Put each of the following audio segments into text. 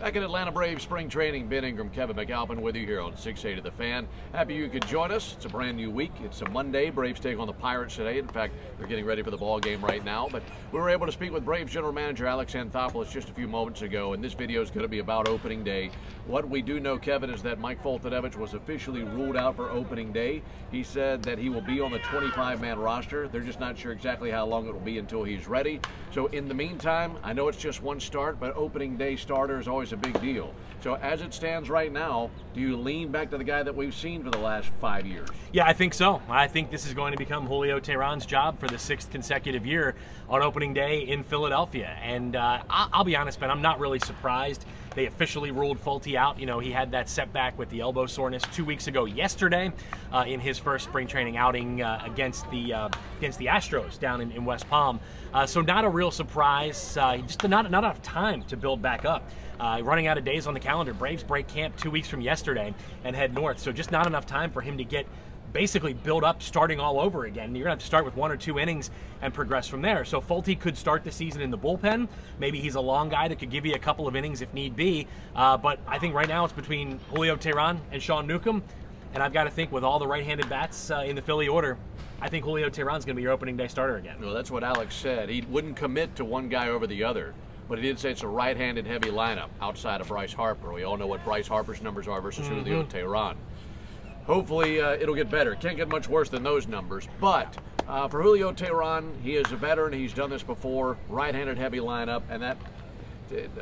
Back at Atlanta Braves spring training, Ben Ingram, Kevin McAlpin with you here on 680 The Fan. Happy you could join us. It's a brand new week. It's a Monday. Braves take on the Pirates today. In fact, they're getting ready for the ball game right now. But we were able to speak with Braves General Manager Alex Anthopoulos just a few moments ago, and this video is going to be about opening day. What we do know, Kevin, is that Mike Foltynewicz was officially ruled out for opening day. He said that he will be on the 25-man roster. They're just not sure exactly how long it will be until he's ready. So in the meantime, I know it's just one start, but opening day starter is always a big deal. So as it stands right now, do you lean back to the guy that we've seen for the last 5 years? Yeah, I think so. I think this is going to become Julio Teheran's job for the 6th consecutive year on opening day in Philadelphia. And I'll be honest, Ben, I'm not really surprised. They officially ruled Folty out. You know, he had that setback with the elbow soreness 2 weeks ago yesterday in his first spring training outing against the Astros down in West Palm. So not a real surprise. Just not enough time to build back up. Running out of days on the calendar. Braves break camp 2 weeks from yesterday and head north. So just not enough time for him to get basically build up starting all over again. You're going to have to start with 1 or 2 innings and progress from there. So Folty could start the season in the bullpen. Maybe he's a long guy that could give you a couple of innings if need be. But I think right now it's between Julio Teheran and Sean Newcomb. And I've got to think with all the right-handed bats in the Philly order, I think Julio Teheran's going to be your opening day starter again. Well, that's what Alex said. He wouldn't commit to one guy over the other. But he did say it's a right-handed heavy lineup outside of Bryce Harper. We all know what Bryce Harper's numbers are versus Julio Teheran. Hopefully it'll get better. Can't get much worse than those numbers. But for Julio Teheran, he is a veteran. He's done this before. Right-handed heavy lineup, and that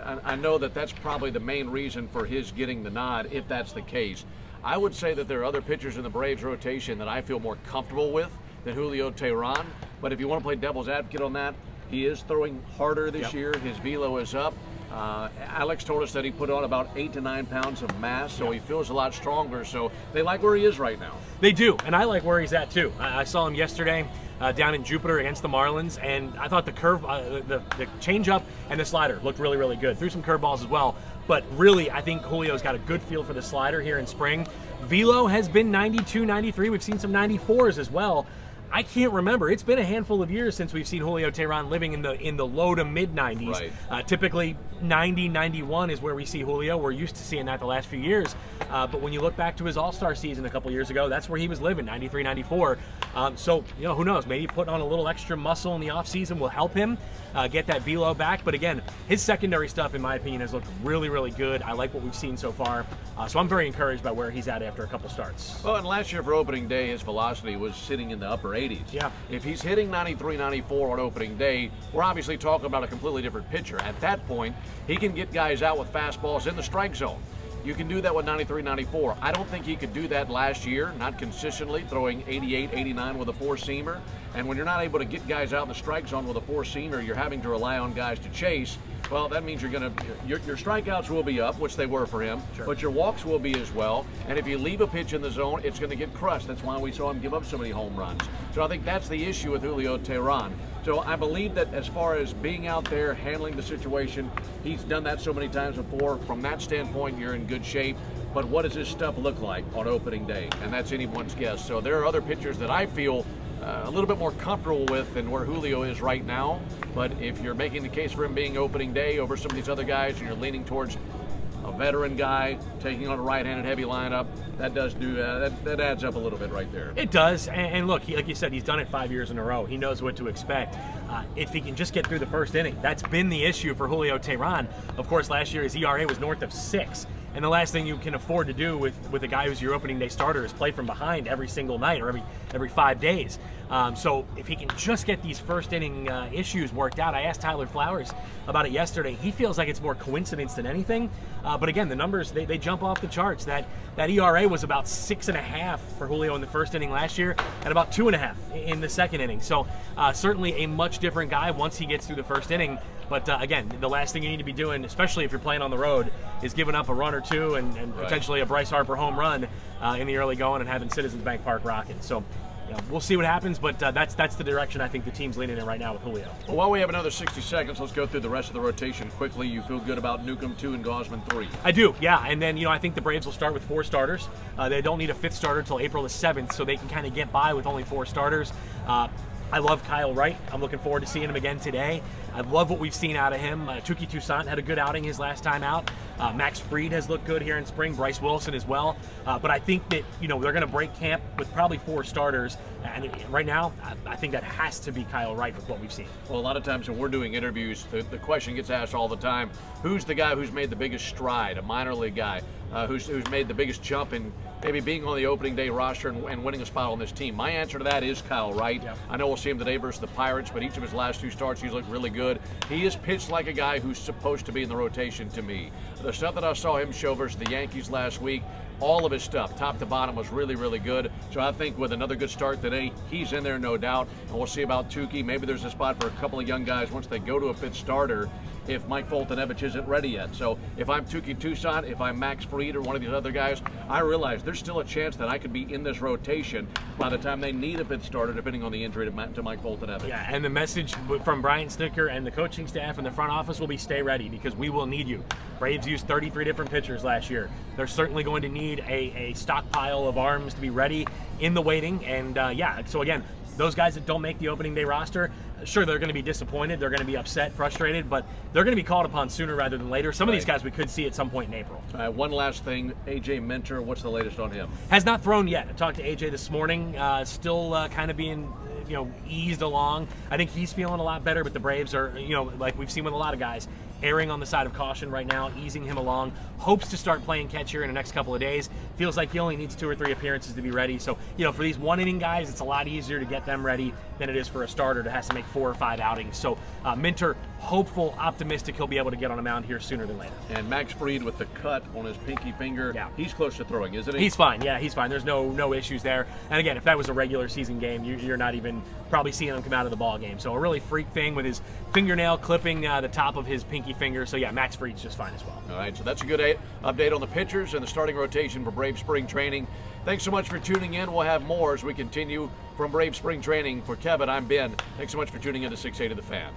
I know that that's probably the main reason for his getting the nod, if that's the case. I would say that there are other pitchers in the Braves rotation that I feel more comfortable with than Julio Teheran. But if you want to play devil's advocate on that, he is throwing harder this year. His velo is up. Alex told us that he put on about 8 to 9 pounds of mass, so he feels a lot stronger. So they like where he is right now. They do, and I like where he's at too. I saw him yesterday down in Jupiter against the Marlins, and I thought the changeup and the slider looked really, really good. Threw some curveballs as well, but really I think Julio's got a good feel for the slider here in spring. Velo has been 92, 93. We've seen some 94s as well. I can't remember. It's been a handful of years since we've seen Julio Teheran living in the low to mid 90s. Right. Typically 90, 91 is where we see Julio. We're used to seeing that the last few years. But when you look back to his All-Star season a couple years ago, that's where he was living, 93, 94. So, you know, who knows? Maybe putting on a little extra muscle in the offseason will help him get that velo back. But again, his secondary stuff, in my opinion, has looked really, really good. I like what we've seen so far. So I'm very encouraged by where he's at after a couple starts. Well, and last year for opening day, his velocity was sitting in the upper 80s. Yeah. If he's hitting 93, 94 on opening day, we're obviously talking about a completely different pitcher. At that point, he can get guys out with fastballs in the strike zone. You can do that with 93, 94. I don't think he could do that last year, not consistently, throwing 88, 89 with a four-seamer. And when you're not able to get guys out in the strike zone with a four-seamer, you're having to rely on guys to chase. Well, that means your strikeouts will be up, which they were for him, but your walks will be as well. And if you leave a pitch in the zone, it's going to get crushed. That's why we saw him give up so many home runs. So I think that's the issue with Julio Teheran. So I believe that as far as being out there, handling the situation, he's done that so many times before. From that standpoint, you're in good shape. But what does his stuff look like on opening day? And that's anyone's guess. So there are other pitchers that I feel a little bit more comfortable with than where Julio is right now. But if you're making the case for him being opening day over some of these other guys, and you're leaning towards a veteran guy taking on a right-handed heavy lineup, that does do that adds up a little bit right there. It does, and look, like you said, he's done it 5 years in a row. He knows what to expect. If he can just get through the first inning, that's been the issue for Julio Teheran. Of course, last year his ERA was north of 6. And the last thing you can afford to do with a guy who's your opening day starter is play from behind every single night or every 5 days. So if he can just get these first inning issues worked out, I asked Tyler Flowers about it yesterday. He feels like it's more coincidence than anything. But again, the numbers, they jump off the charts. That ERA was about 6.5 for Julio in the first inning last year and about 2.5 in the second inning. So certainly a much different guy once he gets through the first inning. But again, the last thing you need to be doing, especially if you're playing on the road, is giving up a run or two and potentially a Bryce Harper home run in the early going and having Citizens Bank Park rocking. So you know, we'll see what happens, but that's the direction I think the team's leaning in right now with Julio. Well, while we have another 60 seconds, let's go through the rest of the rotation quickly. You feel good about Newcomb 2 and Gausman 3? I do, yeah. And then, you know, I think the Braves will start with 4 starters. They don't need a 5th starter until April the 7th, so they can kind of get by with only 4 starters. I love Kyle Wright. I'm looking forward to seeing him again today. I love what we've seen out of him. Touki Toussaint had a good outing his last time out. Max Fried has looked good here in spring. Bryce Wilson as well. But I think that, you know, they're going to break camp with probably 4 starters. And right now, I think that has to be Kyle Wright with what we've seen. Well, a lot of times when we're doing interviews, the question gets asked all the time, who's the guy who's made the biggest stride, a minor league guy, who's made the biggest jump in maybe being on the opening day roster and winning a spot on this team? My answer to that is Kyle Wright. Yep. I know we'll see him today versus the Pirates, but each of his last 2 starts, he's looked really good. He is pitched like a guy who's supposed to be in the rotation to me. The stuff that I saw him show versus the Yankees last week, all of his stuff, top to bottom, was really, really good. So I think with another good start today, he's in there, no doubt. And we'll see about Touki. Maybe there's a spot for a couple of young guys once they go to a 5th starter if Mike Foltynewicz isn't ready yet. So if I'm Touki Toussaint, if I'm Max Fried or one of these other guys, I realize there's still a chance that I could be in this rotation by the time they need a 5th starter, depending on the injury to Mike Foltynewicz. Yeah, and the message from Brian Snitker and the coaching staff and the front office will be stay ready, because we will need you. Braves used 33 different pitchers last year. They're certainly going to need a stockpile of arms to be ready in the waiting. And yeah, so again, those guys that don't make the opening day roster, sure, they're going to be disappointed, they're going to be upset, frustrated, but they're going to be called upon sooner rather than later. Some of these guys we could see at some point in April. One last thing, AJ Minter, what's the latest on him? Has not thrown yet. I talked to AJ this morning, still kind of being, you know, eased along. I think he's feeling a lot better, but the Braves are, you know, like we've seen with a lot of guys, erring on the side of caution right now, easing him along. Hopes to start playing catch here in the next couple of days. Feels like he only needs 2 or 3 appearances to be ready. So, you know, for these 1-inning guys, it's a lot easier to get them ready than it is for a starter that has to make 4 or 5 outings. So Minter, hopeful, optimistic he'll be able to get on a mound here sooner than later. And Max Fried with the cut on his pinky finger, yeah, he's close to throwing, isn't he? He's fine, yeah, he's fine. There's no issues there. And again, if that was a regular season game, you're not even probably seeing him come out of the ball game. So a really freak thing with his fingernail clipping the top of his pinky finger. So yeah, Max Fried's just fine as well. All right, so that's a good update on the pitchers and the starting rotation for Brave Spring Training. Thanks so much for tuning in. We'll have more as we continue from Brave Spring Training. For Kevin, I'm Ben. Thanks so much for tuning in to 680 The Fan.